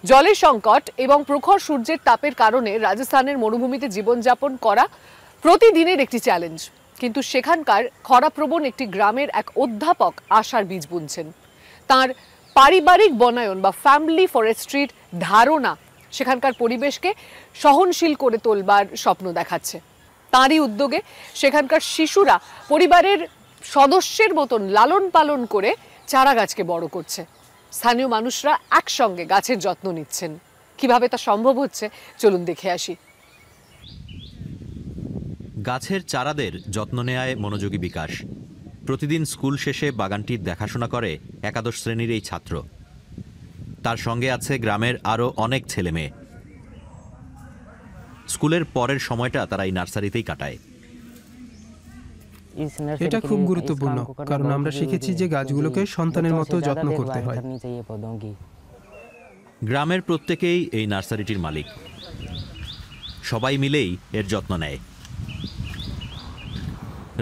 জলের সংকট এবং প্রখর সূর্যের তাপের কারণে রাজস্থানের মরুভূমিতে জীবনযাপন করা প্রতিদিনের একটি চ্যালেঞ্জ। কিন্তু সেখানকার খরাপ্রবণ একটি গ্রামের এক অধ্যাপক আশার বীজ বুনছেন। তার পারিবারিক বনায়ন বা ফ্যামিলি ফরেস্ট্রির ধারণা সেখানকার পরিবেশকে সহনশীল করে তোলবার স্বপ্ন দেখাচ্ছে। তারই উদ্যোগে সেখানকার শিশুরা পরিবারের সদস্যের মতন লালন পালন করে চারা গাছকে বড় করছে। স্থানীয় মানুষরা একসঙ্গে গাছের যত্ন নিচ্ছেন। কিভাবে তা সম্ভব হচ্ছে চলুন দেখে আসি। গাছের চারাদের যত্ন নেয়ায় মনোযোগী বিকাশ। প্রতিদিন স্কুল শেষে বাগানটির দেখাশোনা করে একাদশ শ্রেণীর এই ছাত্র। তার সঙ্গে আছে গ্রামের আরও অনেক ছেলে মেয়ে। স্কুলের পরের সময়টা তারা এই নার্সারিতেই কাটায়। এটা খুব গুরুত্বপূর্ণ, কারণ আমরা শিখেছি যে গাছগুলোকে সন্তানের মতো যত্ন করতে হয়। গ্রামের প্রত্যেকেই এই নার্সারিটির মালিক। সবাই মিলেই এর যত্ন নেয়।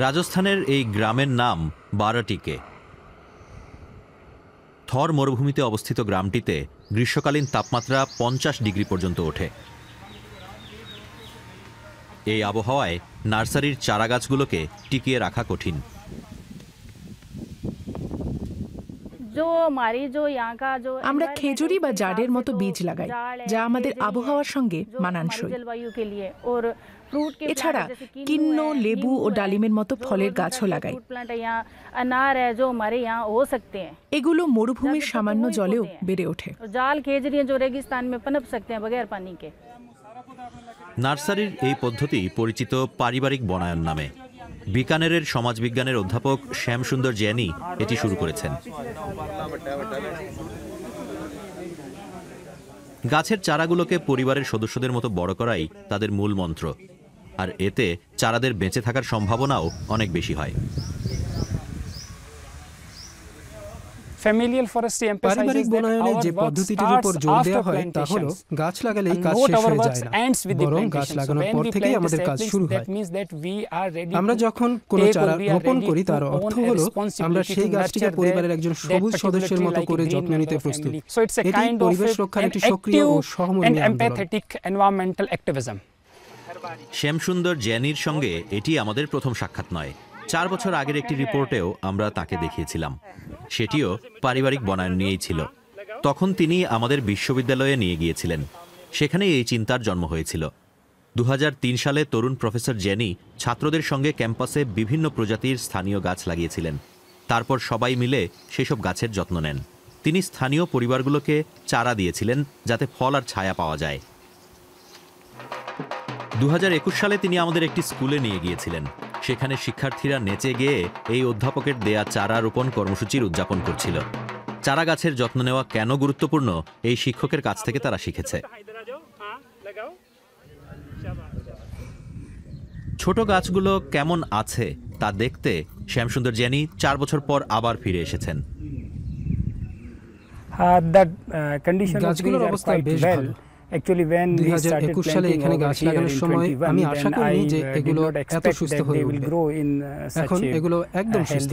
রাজস্থানের এই গ্রামের নাম বারাটিকে। থর মরুভূমিতে অবস্থিত গ্রামটিতে গ্রীষ্মকালীন তাপমাত্রা 50 ডিগ্রি পর্যন্ত ওঠে। এই আবহাওয়ায় নার্সারির চারা গাছগুলোকে টিকিয়ে রাখা কঠিন। আমরা খেজুরি বা জারের মতো বীজ লাগাই, যা আমাদের আবহাওয়ার সঙ্গে মানানসই। এছাড়া কিন্ন, লেবু ও ডালিমের মতো ফলের গাছও লাগাই। এগুলো মরুভূমির সামান্য জলেও বেড়ে ওঠে। নার্সারির এই পদ্ধতি পরিচিত পারিবারিক বনায়ন নামে। বিকানেরের সমাজবিজ্ঞানের অধ্যাপক শ্যামসুন্দর জৈনি এটি শুরু করেছেন। গাছের চারাগুলোকে পরিবারের সদস্যদের মতো বড় করাই তাদের মূল মন্ত্র, আর এতে চারাদের বেঁচে থাকার সম্ভাবনাও অনেক বেশি হয়। পারিবারিক বনায়নের যে পদ্ধতিটির উপর জোর দেওয়া হয় তা হলো গাছ লাগালেই কাজ শেষ হয়ে যায় না, বরং গাছ লাগানোর পর থেকেই আমাদের কাজ শুরু হয়। আমরা যখন কোনো চারা রোপণ করি তার অর্থ হলো আমরা সেই গাছটিকে পরিবারের একজন সবুজ সদস্যের মতো করে যত্ন নিতে প্রস্তুত। এটি পরিবেশ রক্ষার একটি সক্রিয় ও সহমর্মী আন্দোলন। শ্যামসুন্দর জৈনির সঙ্গে এটি আমাদের প্রথম সাক্ষাৎ নয়। 4 বছর আগের একটি রিপোর্টেও আমরা তাকে দেখিয়েছিলাম। সেটিও পারিবারিক বনায়ন নিয়েই ছিল। তখন তিনি আমাদের বিশ্ববিদ্যালয়ে নিয়ে গিয়েছিলেন। সেখানেই এই চিন্তার জন্ম হয়েছিল। 2003 সালে তরুণ প্রফেসর জৈনি ছাত্রদের সঙ্গে ক্যাম্পাসে বিভিন্ন প্রজাতির স্থানীয় গাছ লাগিয়েছিলেন। তারপর সবাই মিলে সেসব গাছের যত্ন নেন। তিনি স্থানীয় পরিবারগুলোকে চারা দিয়েছিলেন যাতে ফল আর ছায়া পাওয়া যায়। 2021 সালে তিনি আমাদের একটি স্কুলে নিয়ে গিয়েছিলেন। সেখানে শিক্ষার্থীরা নেচে গেয়ে এই অধ্যাপকের দেয়া চারা রোপণ কর্মসূচির উদযাপন করছিল। চারা গাছের যত্ন নেওয়া কেন গুরুত্বপূর্ণ এই শিক্ষকের কাছ থেকে তারা শিখেছে। ছোট গাছগুলো কেমন আছে তা দেখতে শ্যামসুন্দর জৈনি 4 বছর পর আবার ফিরে এসেছেন। গাছগুলোর অবস্থা বেশ ভালো। 2021 সালে এখানে গাছ লাগানোর সময় আমি আশা করিনি যে এগুলো এত সুস্থ হয়ে উঠবে। এখন এগুলো একদম সুস্থ।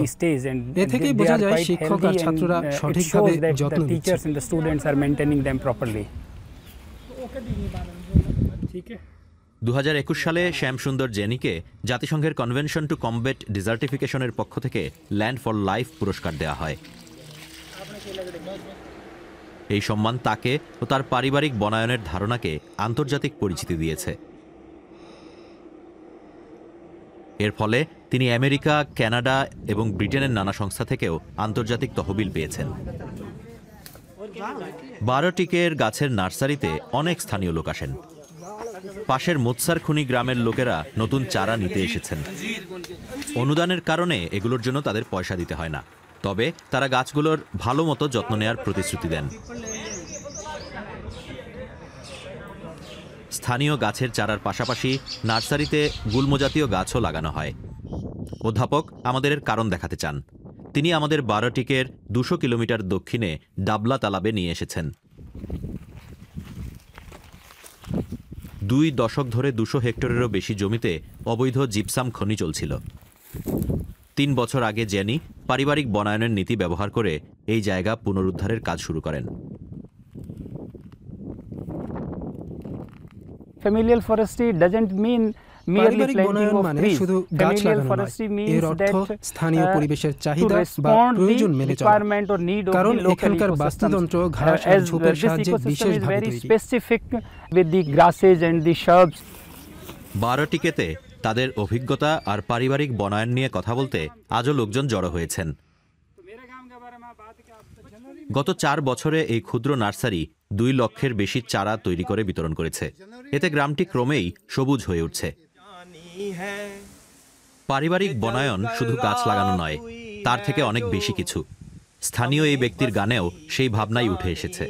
এ থেকেই বোঝা যায় শিক্ষক আর ছাত্ররা সঠিকভাবে যত্ন নিচ্ছে। 2021 সালে শ্যামসুন্দর জৈনিকে জাতিসংঘের কনভেনশন টু কমব্যাট ডিজার্টিফিকেশনের পক্ষ থেকে ল্যান্ড ফর লাইফ পুরস্কার দেওয়া হয়। এই সম্মান তাকে ও তার পারিবারিক বনায়নের ধারণাকে আন্তর্জাতিক পরিচিতি দিয়েছে। এর ফলে তিনি আমেরিকা, কানাডা এবং ব্রিটেনের নানা সংস্থা থেকেও আন্তর্জাতিক তহবিল পেয়েছেন। বারাটিকের গাছের নার্সারিতে অনেক স্থানীয় লোক আসেন। পাশের মুৎসারখুনি গ্রামের লোকেরা নতুন চারা নিতে এসেছেন। অনুদানের কারণে এগুলোর জন্য তাদের পয়সা দিতে হয় না, তবে তারা গাছগুলোর ভালো মতো যত্ন নেওয়ার প্রতিশ্রুতি দেন। স্থানীয় গাছের চারার পাশাপাশি নার্সারিতে গুল্মজাতীয় গাছও লাগানো হয়। অধ্যাপক আমাদের এর কারণ দেখাতে চান। তিনি আমাদের বারাটিকের 200 কিলোমিটার দক্ষিণে ডাবলা তালাবে নিয়ে এসেছেন। 2 দশক ধরে 200 হেক্টরেরও বেশি জমিতে অবৈধ জিপসাম খনি চলছিল। 3 বছর আগে জৈনি পারিবারিক বনায়নের নীতি ব্যবহার করে এই জায়গা পুনরুদ্ধারের কাজ শুরু করেন। Familial forestry doesn't mean merely পারিবারিক planting বনায়ন of মানে trees. শুধু গাছ Familial লাগানো নয়, forestry এর means অর্থ that স্থানীয় পরিবেশের to চাহিদা বা respond প্রয়োজন the মেনে চলা। requirement or need of কারণ the local এখানকার ecosystems. বাস্তুতন্ত্র ঘাস আর As ঝোপের this সাহায্যে ecosystem is বিশেষভাবে very তৈরি। specific with the grasses and the shrubs. বারোটিকেতে তাদের অভিজ্ঞতা আর পারিবারিক বনায়ন নিয়ে কথা বলতে আজও লোকজন জড়ো হয়েছেন। গত 4 বছরে এই ক্ষুদ্র নার্সারি 2 লক্ষের বেশি চারা তৈরি করে বিতরণ করেছে। এতে গ্রামটি ক্রমেই সবুজ হয়ে উঠছে। পারিবারিক বনায়ন শুধু গাছ লাগানো নয়, তার থেকে অনেক বেশি কিছু। স্থানীয় এই ব্যক্তির গানেও সেই ভাবনাই উঠে এসেছে।